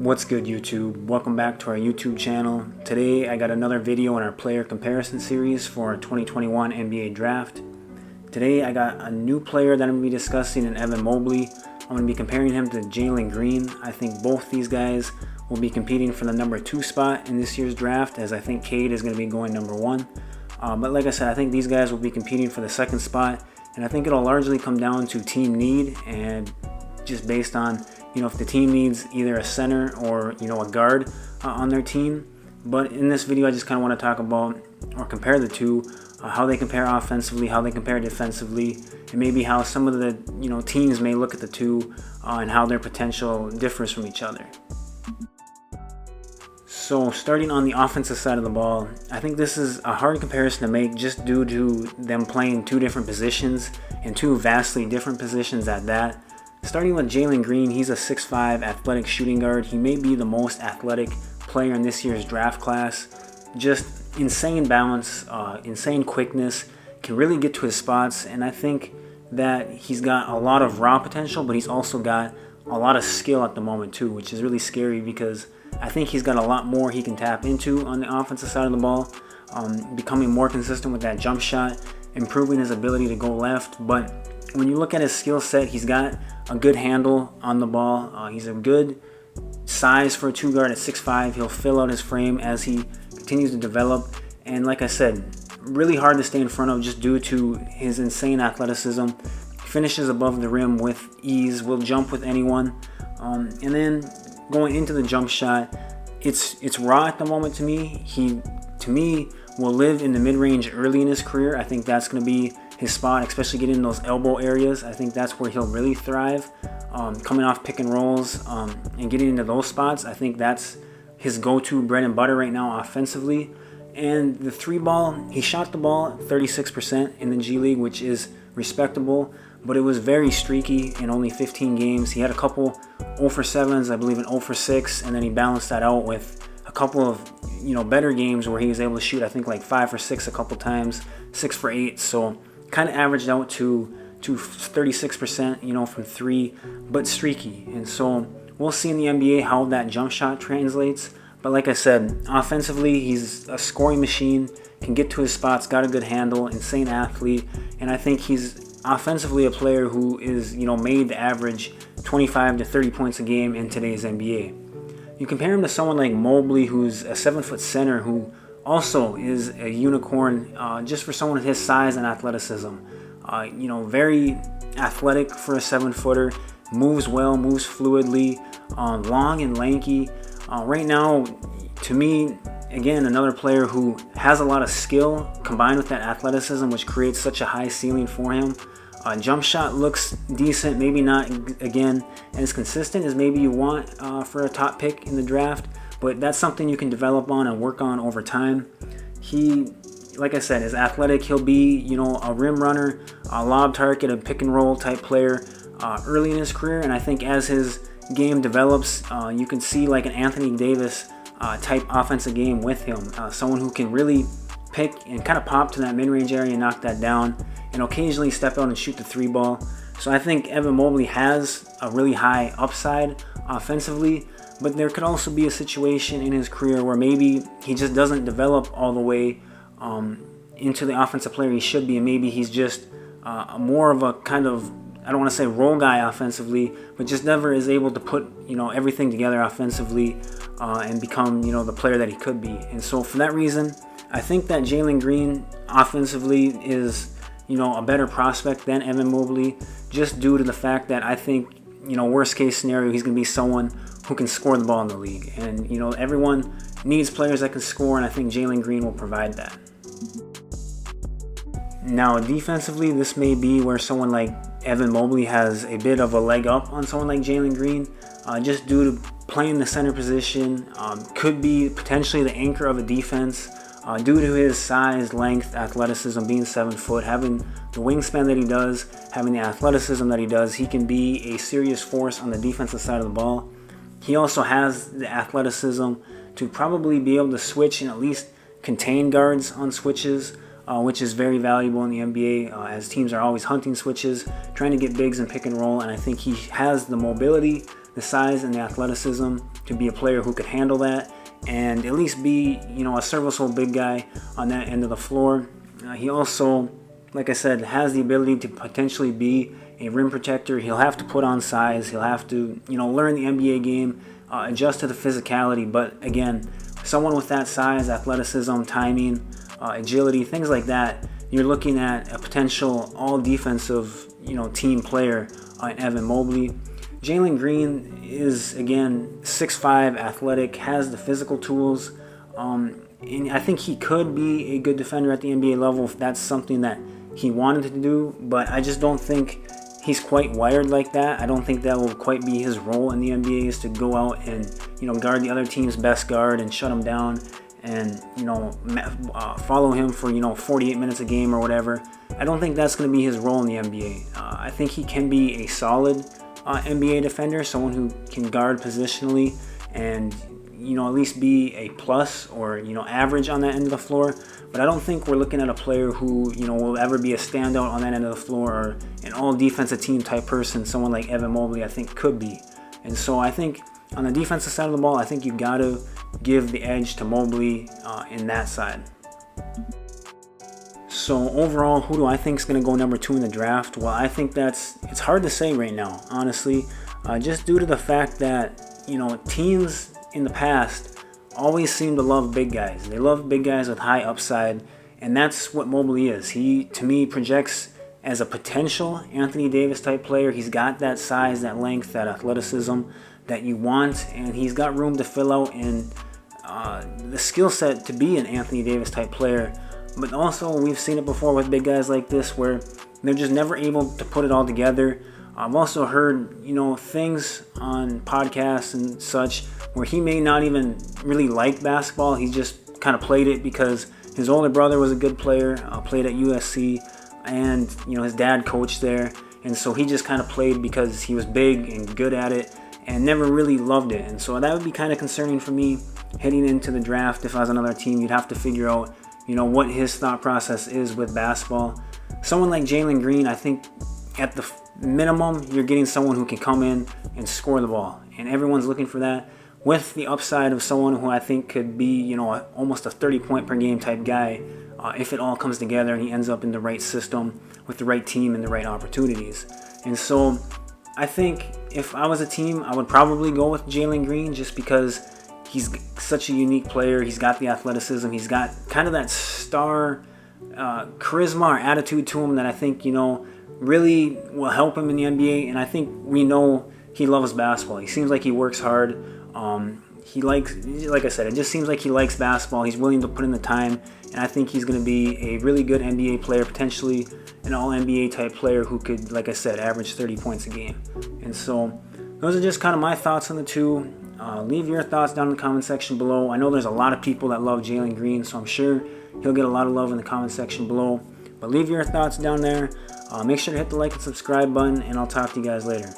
What's good, YouTube? Welcome back to our YouTube channel. Today I got another video in our player comparison series for our 2021 NBA draft. Today I got a new player that I'm going to be discussing in Evan Mobley. I'm going to be comparing him to Jalen Green. I think both these guys will be competing for the number 2 spot in this year's draft, as I think Cade is going to be going number 1. But like I said, I think these guys will be competing for the 2nd spot, and I think it'll largely come down to team need and just based on, if the team needs either a center or, a guard on their team. But in this video, I just kind of want to talk about or compare the two, how they compare offensively, how they compare defensively, and maybe how some of the, teams may look at the two and how their potential differs from each other. So starting on the offensive side of the ball, I think this is a hard comparison to make just due to them playing 2 different positions and 2 vastly different positions at that. Starting with Jalen Green, he's a 6'5" athletic shooting guard. He may be the most athletic player in this year's draft class. Just insane balance, insane quickness, can really get to his spots, and I think that he's got a lot of raw potential, but he's also got a lot of skill at the moment too, which is really scary because I think he's got a lot more he can tap into on the offensive side of the ball, becoming more consistent with that jump shot, improving his ability to go left. But when you look at his skill set, he's got a good handle on the ball. He's a good size for a 2 guard at 6'5". He'll fill out his frame as he continues to develop. And like I said, really hard to stay in front of just due to his insane athleticism. Finishes above the rim with ease, will jump with anyone. And then going into the jump shot, it's raw at the moment to me. He, to me, will live in the mid-range early in his career. I think that's going to be his spot, especially getting in those elbow areas. I think that's where he'll really thrive. Coming off pick and rolls and getting into those spots, I think that's his go-to bread and butter right now offensively. And the 3 ball, he shot the ball 36% in the G League, which is respectable, but it was very streaky in only 15 games. He had a couple 0 for 7s, I believe an 0 for 6, and then he balanced that out with a couple of better games where he was able to shoot, I think, like 5 for 6 a couple times, 6 for 8. So kind of averaged out to 36%, from 3, but streaky. And so we'll see in the NBA how that jump shot translates. But like I said, offensively, he's a scoring machine, can get to his spots, got a good handle, insane athlete, and I think he's offensively a player who is, made to average 25 to 30 points a game in today's NBA. You compare him to someone like Mobley, who's a 7-foot center who also is a unicorn just for someone of his size and athleticism. Very athletic for a 7-footer, moves well, moves fluidly, long and lanky. Right now, to me, again, another player who has a lot of skill combined with that athleticism, which creates such a high ceiling for him. Jump shot looks decent, maybe not, again, as consistent as maybe you want for a top pick in the draft, but that's something you can develop on and work on over time. He, like I said, is athletic. He'll be, a rim runner, a lob target, a pick and roll type player early in his career, and I think as his game develops, you can see like an Anthony Davis type offensive game with him. Someone who can really pick and kind of pop to that mid-range area and knock that down, and occasionally step out and shoot the 3 ball. So I think Evan Mobley has a really high upside offensively, but there could also be a situation in his career where maybe he just doesn't develop all the way into the offensive player he should be, and maybe he's just more of a kind of, I don't want to say role guy offensively, but just never is able to put, everything together offensively and become, the player that he could be. And so for that reason, I think that Jalen Green offensively is, a better prospect than Evan Mobley, just due to the fact that I think, worst case scenario, he's going to be someone who can score the ball in the league. And, everyone needs players that can score, and I think Jalen Green will provide that. Now, defensively, this may be where someone like Evan Mobley has a bit of a leg up on someone like Jalen Green, just due to playing the center position, could be potentially the anchor of a defense, due to his size, length, athleticism, being 7 foot, having the wingspan that he does, having the athleticism that he does. He can be a serious force on the defensive side of the ball. He also has the athleticism to probably be able to switch and at least contain guards on switches, which is very valuable in the NBA, as teams are always hunting switches, trying to get bigs and pick and roll, and I think he has the mobility the size and the athleticism to be a player who could handle that and at least be, a serviceable big guy on that end of the floor. He also, like I said, has the ability to potentially be a rim protector. He'll have to put on size. He'll have to, learn the NBA game, adjust to the physicality. But again, someone with that size, athleticism, timing, agility, things like that, you're looking at a potential all-defensive, team player in Evan Mobley. Jalen Green is, again, 6'5", athletic, has the physical tools, and I think he could be a good defender at the NBA level if that's something that he wanted to do, but I just don't think he's quite wired like that. I don't think that will quite be his role in the NBA, is to go out and, guard the other team's best guard and shut him down and, follow him for, 48 minutes a game or whatever. I don't think that's going to be his role in the NBA. I think he can be a solid NBA defender, someone who can guard positionally and, at least be a plus or, average on that end of the floor. But I don't think we're looking at a player who, will ever be a standout on that end of the floor or an all-defensive team type person. Someone like Evan Mobley, I think, could be. And so I think on the defensive side of the ball, I think you got to give the edge to Mobley in that side. So overall, who do I think is going to go number 2 in the draft? Well, I think it's hard to say right now, honestly, just due to the fact that, teams in the past always seem to love big guys. They love big guys with high upside, and that's what Mobley is. He, to me, projects as a potential Anthony Davis type player. He's got that size, that length, that athleticism that you want, and he's got room to fill out in the skill set to be an Anthony Davis type player. But also, we've seen it before with big guys like this where they're just never able to put it all together. I've also heard, things on podcasts and such where he may not even really like basketball. He just kind of played it because his older brother was a good player, played at USC, and, his dad coached there. And so he just kind of played because he was big and good at it and never really loved it. And so that would be kind of concerning for me heading into the draft. If I was another team, you'd have to figure out, what his thought process is with basketball. Someone like Jalen Green, I think at the minimum, you're getting someone who can come in and score the ball. And everyone's looking for that, with the upside of someone who I think could be, almost a 30-point per game type guy if it all comes together and he ends up in the right system with the right team and the right opportunities. And so I think if I was a team, I would probably go with Jalen Green just because he's such a unique player. He's got the athleticism. He's got kind of that star charisma or attitude to him that I think, really will help him in the NBA. And I think we know he loves basketball. He seems like he works hard. He likes, like I said, it just seems like he likes basketball. He's willing to put in the time. And I think he's going to be a really good NBA player, potentially an all-NBA type player who could, like I said, average 30 points a game. And so those are just kind of my thoughts on the two. Leave your thoughts down in the comment section below. I know there's a lot of people that love Jalen Green, so I'm sure he'll get a lot of love in the comment section below. But leave your thoughts down there. Make sure to hit the like and subscribe button, and I'll talk to you guys later.